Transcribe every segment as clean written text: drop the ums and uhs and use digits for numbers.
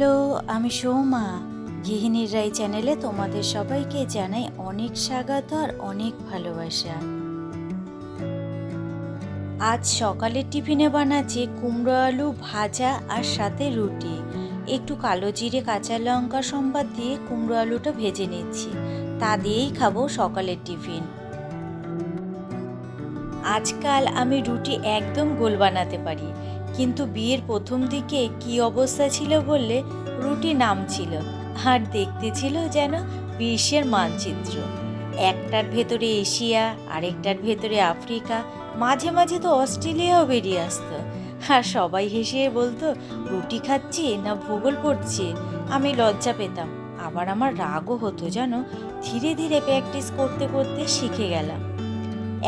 Hello, আমি সৌমা। গৃহিণীর রাই চ্যানেলে তোমাদের সবাইকে জানাই অনেক স্বাগত আর অনেক ভালোবাসা। আজ সকালের টিফিনে বানাচ্ছি কুমড়ো আলু ভাজা আর সাথে রুটি। একটু কালো জিরে কাঁচা লঙ্কা সম্বাদ দিয়ে কুমড়ো আলুটা ভেজে নিচ্ছি, তা দিয়েই খাবো সকালের টিফিন। আজকাল আমি রুটি একদম গোল বানাতে পারি, কিন্তু বিয়ের প্রথম দিকে কি অবস্থা ছিল বললে, রুটি নাম ছিল আর দেখতে ছিল যেন বিশ্বের মানচিত্র। একটার ভেতরে এশিয়া, আরেকটার ভেতরে আফ্রিকা, মাঝে মাঝে তো অস্ট্রেলিয়াও বেরিয়ে আসতো। আর সবাই হেসে বলতো রুটি খাচ্ছি না ভূগোল পড়ছি। আমি লজ্জা পেতাম, আবার আমার রাগও হতো জানো। ধীরে ধীরে প্র্যাকটিস করতে করতে শিখে গেলাম।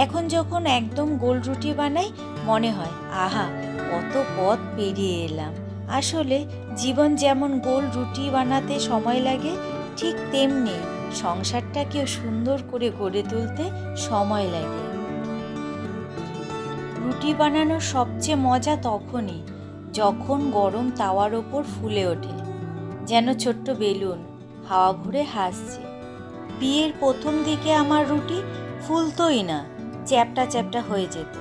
এখন যখন একদম গোল রুটি বানাই মনে হয় আহা, কত পথ পেরিয়ে এলাম। আসলে জীবন যেমন গোল রুটি বানাতে সময় লাগে, ঠিক তেমনি সংসারটাকেও সুন্দর করে গড়ে তুলতে সময় লাগে। রুটি বানানোর সবচেয়ে মজা তখনই যখন গরম তাওয়ার ওপর ফুলে ওঠে, যেন ছোট্ট বেলুন হাওয়া ঘুরে হাসছে। বিয়ের প্রথম দিকে আমার রুটি ফুলতোই না, চ্যাপটা চ্যাপটা হয়ে যেত।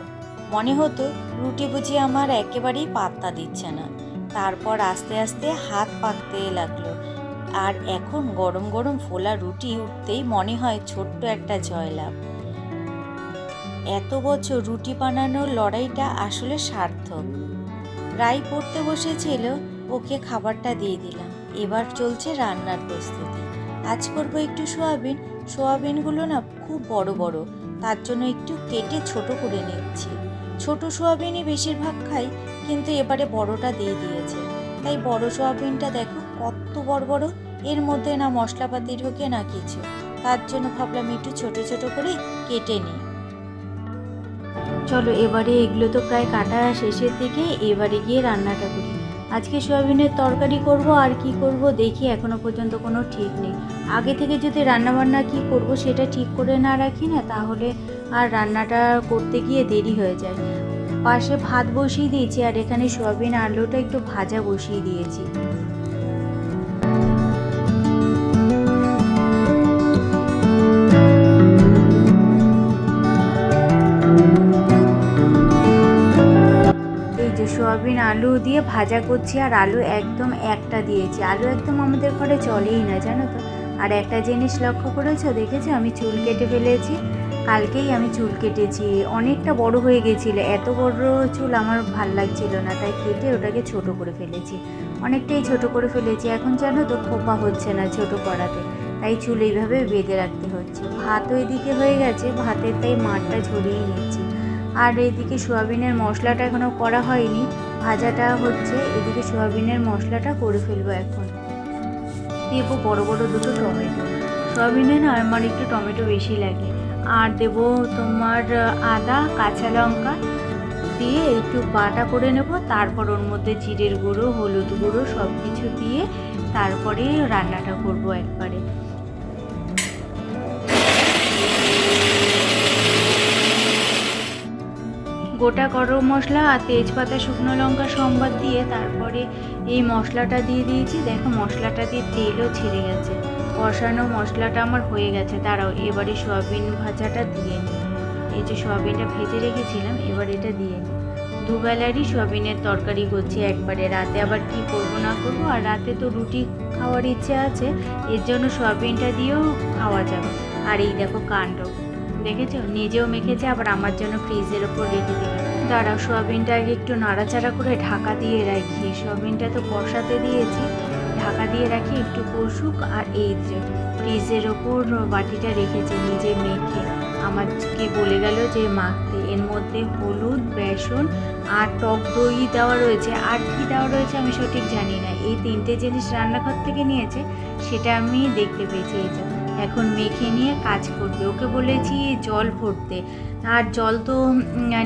মনে হতো রুটি বুঝি আমার একেবারেই পাত্তা দিচ্ছে না। তারপর আস্তে আস্তে হাত পাকতে লাগলো, আর এখন গরম গরম ফোলা রুটি উঠতেই মনে হয় ছোট্ট একটা জয়লাভ। এত বছর রুটি বানানোর লড়াইটা আসলে সার্থক। রাই পড়তে বসেছিল, ওকে খাবারটা দিয়ে দিলাম। এবার চলছে রান্নার প্রস্তুতি। আজ করবো একটু সোয়াবিনগুলো না খুব বড় বড়, তার জন্য একটু কেটে ছোট করে নিচ্ছি। ছোট সোয়াবিনই বেশিরভাগ খাই, কিন্তু এবারে বড়টা দিয়ে দিয়েছে, তাই বড় সোয়াবিনটা দেখো কত বড় বড়। এর মধ্যে না মশলাপাতি ঢোকে না কিছু, তার জন্য ভাবলাম একটু ছোট ছোট করে কেটে নিই। চলো এবারে এগুলো তো প্রায় কাটা শেষের দিকে, এবারে গিয়ে রান্নাটা করি। আজকে সয়াবিনের তরকারি করব, আর কি করব দেখি, এখনো পর্যন্ত কোনো ঠিক নেই। আগে থেকে যদি রান্নাবান্না কি করব সেটা ঠিক করে না রাখি না, তাহলে আর রান্নাটা করতে গিয়ে দেরি হয়ে যায়। পাশে ভাত বসিয়ে দিয়েছি, আর এখানে সয়াবিন আলুটা একটু ভাজা বসিয়ে দিয়েছি। সয়াবিন আলু দিয়ে ভাজা করছি, আর আলু একদম একটা দিয়েছি। আলু একদম আমাদের ঘরে চলেই না জানো তো। আর একটা জিনিস লক্ষ্য করেছো, দেখেছো আমি চুল কেটে ফেলেছি। কালকেই আমি চুল কেটেছি, অনেকটা বড় হয়ে গেছিলো। এত বড় চুল আমার ভাল লাগছিল না, তাই কেটে ওটাকে ছোট করে ফেলেছি। অনেকটাই ছোট করে ফেলেছি। এখন জানো তো খোপা হচ্ছে না ছোট করাতে, তাই চুল এইভাবে বেঁধে রাখতে হচ্ছে। ভাতও এদিকে হয়ে গেছে, ভাতের তাই মাঠটা ঝরিয়ে নিচ্ছি। আর এদিকে সোয়াবিনের মশলাটা এখনও করা হয়নি, ভাজাটা হচ্ছে। এদিকে সোয়াবিনের মশলাটা করে ফেলবো এখন। দেবো বড় বড় দুটো টমেটো। সোয়াবিনে না আমার একটু টমেটো বেশি লাগে। আর দেবো তোমার আদা কাঁচা লঙ্কা দিয়ে একটু বাটা করে নেব। তারপর ওর মধ্যে জিরের গুঁড়ো, হলুদ গুঁড়ো সব কিছু দিয়ে তারপরে রান্নাটা করব একবারে। গোটা গরম মশলা আর তেজপাতা শুকনো লঙ্কা সম্বাদ দিয়ে তারপরে এই মশলাটা দিয়ে দিয়েছি। দেখো মশলাটা দিয়ে তেলও ছেড়ে গেছে, কষানো মশলাটা আমার হয়ে গেছে। দাঁড়াও এবারে সয়াবিন ভাজাটা দিয়ে নিই। এই যে সয়াবিনটা ভেজে রেখেছিলাম, এবার এটা দিয়ে নিই। দুবেলারই সয়াবিনের তরকারি করছি একবারে, রাতে আবার কি করব না করব। আর রাতে তো রুটি খাওয়ার ইচ্ছে আছে, এর জন্য সয়াবিনটা দিয়েও খাওয়া যাবে। আর এই দেখো কাণ্ড, দেখেছো নিজেও মেখেছে, আবার আমার জন্য ফ্রিজের ওপর রেখে দিল। দাঁড়াও সোয়াবিনটা আগে একটু নাড়াচাড়া করে ঢাকা দিয়ে রাখি। সোয়াবিনটা তো কষাতে দিয়েছি, ঢাকা দিয়ে রাখি একটু কষুক। আর এই যে ফ্রিজের ওপর বাটিটা রেখেছে নিজে মেখে, আমাকে বলে গেল যে মাখতে। এর মধ্যে হলুদ, বেসন আর টক দই দেওয়া রয়েছে, আর কি দেওয়া রয়েছে আমি সঠিক জানি না। এই তিনটে জিনিস রান্নাঘর থেকে নিয়েছে, সেটা আমি দেখতে পেয়েছি। এই যে এখন মেখে নিয়ে কাজ করবে। ওকে বলেছি জল ভরতে, আর জল তো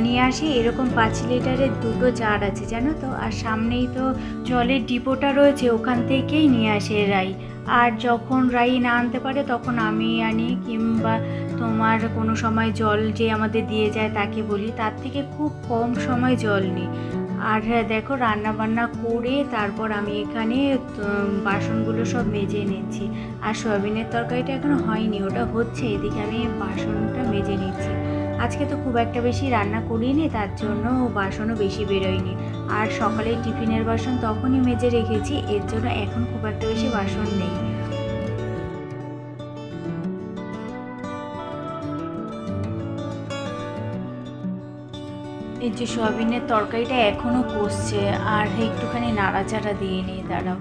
নিয়ে আসি এরকম 5 লিটারের 2টো জার আছে জানো তো। আর সামনেই তো জলের ডিপোটা রয়েছে, ওখান থেকেই নিয়ে আসে রাই। আর যখন রাই না আনতে পারে তখন আমি আনি, কিংবা তোমার কোনো সময় জল যে আমাদের দিয়ে যায় তাকে বলি। তার থেকে খুব কম সময় জল নিই। আর দেখো রান্না বান্না করে তারপর আমি এখানে বাসনগুলো সব মেজে নিচ্ছি। আর সয়াবিনের তরকারিটা এখনো হয়নি, ওটা হচ্ছে, এদিকে আমি বাসনটা মেজে নিচ্ছি। আজকে তো খুব একটা বেশি রান্না করিনি, তার জন্য বাসনও বেশি বেরোয়নি। আর সকালে টিফিনের বাসন তখনই মেজে রেখেছি, এর জন্য এখন খুব একটা বেশি বাসন নেই। এই যে সয়াবিনের তরকারিটা এখনও কষছে, আর একটুখানি নাড়াচাড়া দিয়ে নিই, দাঁড়াও,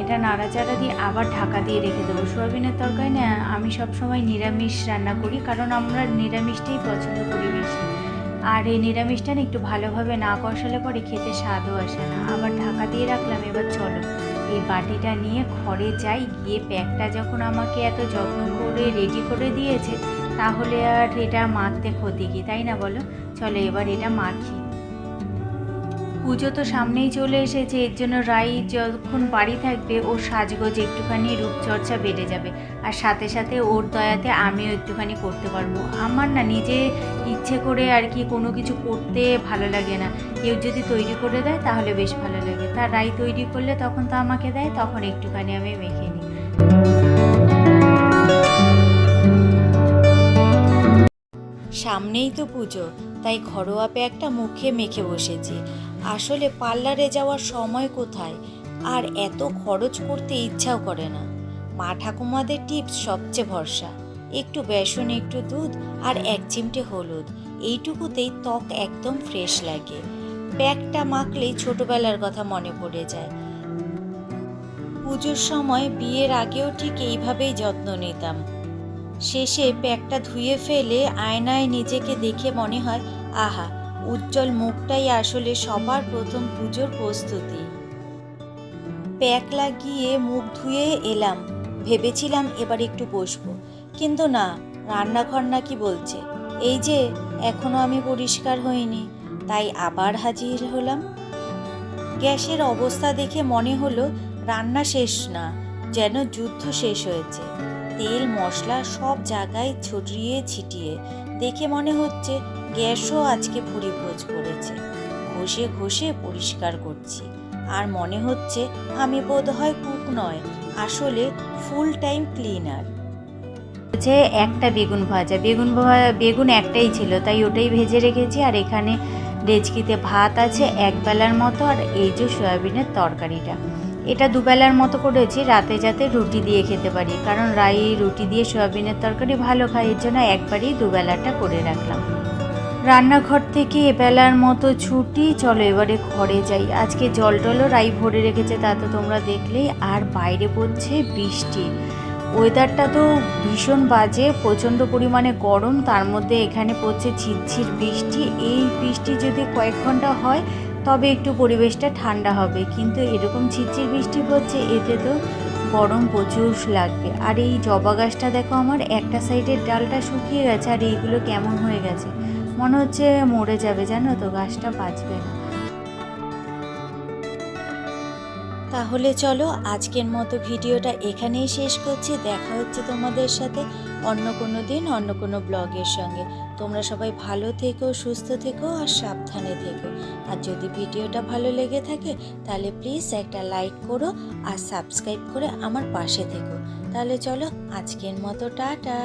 এটা নাড়াচাড়া দিয়ে আবার ঢাকা দিয়ে রেখে দেবো। সয়াবিনের তরকারি না আমি সবসময় নিরামিষ রান্না করি, কারণ আমরা নিরামিষটাই পছন্দ করি বেশি। আর এই নিরামিষটা না একটু ভালোভাবে না কষালে পরে খেতে স্বাদও আসে না। আবার ঢাকা দিয়ে রাখলাম। এবার চলো এই বাটিটা নিয়ে ঘরে যাই, গিয়ে প্যাকটা যখন আমাকে এত যত্ন করে রেডি করে দিয়েছে, তাহলে আর এটা মাখতে ক্ষতি কি, তাই না বলো? চলো এবার এটা মাখি। পুজো তো সামনেই চলে এসেছে, এর জন্য রাই যখন বাড়ি থাকবে ওর সাজগোজ একটুখানি রূপচর্চা বেড়ে যাবে, আর সাথে সাথে ওর দয়াতে আমিও একটুখানি করতে পারবো। আমার না নিজে ইচ্ছে করে আর কি কোনো কিছু করতে ভালো লাগে না, কেউ যদি তৈরি করে দেয় তাহলে বেশ ভালো লাগে। তার রাই তৈরি করলে তখন তো আমাকে দেয়, তখন একটুখানি আমি মেখে নিই। সামনেই তো পুজো, তাই ঘরোয়া প্যাকটা মুখে মেখে বসেছি। আসলে পার্লারে যাওয়ার সময় কোথায়, আর এত খরচ করতে ইচ্ছাও করে না। মা ঠাকুমাদের টিপস সবচেয়ে ভরসা। একটু বেসন, একটু দুধ আর এক চিমটে হলুদ, এইটুকুতেই ত্বক একদম ফ্রেশ লাগে। প্যাকটা মাখলেই ছোটবেলার কথা মনে পড়ে যায়। পুজোর সময় বিয়ের আগেও ঠিক এইভাবেই যত্ন নিতাম। শেষে প্যাকটা ধুয়ে ফেলে আয়নায় নিজেকে দেখে মনে হয়, আহা, উজ্জ্বল মুখটাই আসলে সবার প্রথম পুজোর প্রস্তুতি। প্যাক লাগিয়ে মুখ ধুয়ে এলাম, ভেবেছিলাম এবার একটু বসবো, কিন্তু না, রান্নাঘর নাকি বলছে এই যে এখনো আমি পরিষ্কার হইনি, তাই আবার হাজির হলাম। গ্যাসের অবস্থা দেখে মনে হলো রান্না শেষ না, যেন যুদ্ধ শেষ হয়েছে। তেল মশলা সব জায়গায় ছড়িয়ে ছিটিয়ে, দেখে মনে হচ্ছে গ্যাসও আজকে ভুরি ভোজ করেছে। ঘষে ঘষে পরিষ্কার করছি, আর মনে হচ্ছে আমি বোধহয় কুক নয়, আসলে ফুল টাইম ক্লিনার। হচ্ছে একটা বেগুন একটাই ছিল, তাই ওটাই ভেজে রেখেছি। আর এখানে ডেচকিতে ভাত আছে এক বেলার মতো, আর এই যে সয়াবিনের তরকারিটা, এটা দুবেলার মতো করেছি, রাতে যাতে রুটি দিয়ে খেতে পারি, কারণ রাই রুটি দিয়ে সয়াবিনের তরকারি ভালো খায়, এর জন্য একবারই দুবেলাটা করে রাখলাম। রান্নাঘর থেকে এবেলার মতো ছুটি, চলো এবারে ঘরে যাই। আজকে জল টলও রাই ভরে রেখেছে, তা তো তোমরা দেখলেই। আর বাইরে পড়ছে বৃষ্টি, ওয়েদারটা তো ভীষণ বাজে, প্রচণ্ড পরিমাণে গরম, তার মধ্যে এখানে পড়ছে ঝিরঝির বৃষ্টি। এই বৃষ্টি যদি কয়েক ঘন্টা হয় তবে একটু পরিবেশটা ঠান্ডা হবে, কিন্তু এরকম ঝিরঝির বৃষ্টি পড়ছে, এতে তো গরম প্রচুর লাগবে। আর এই জবা গাছটা দেখো, আমার একটা সাইডের ডালটা শুকিয়ে গেছে, আর এইগুলো কেমন হয়ে গেছে, মনে হচ্ছে মরে যাবে, জানো তো, গাছটা বাঁচবে না। তাহলে চলো আজকের মতো ভিডিওটা এখানেই শেষ করছি। দেখা হচ্ছে তোমাদের সাথে অন্য কোনো দিন অন্য কোনো ব্লগের সঙ্গে। তোমরা সবাই ভালো থেকো, সুস্থ থেকো আর সাবধানে থেকো। আর যদি ভিডিওটা ভালো লেগে থাকে তাহলে প্লিজ একটা লাইক করো আর সাবস্ক্রাইব করে আমার পাশে থেকো। তাহলে চলো আজকের মতো টাটা।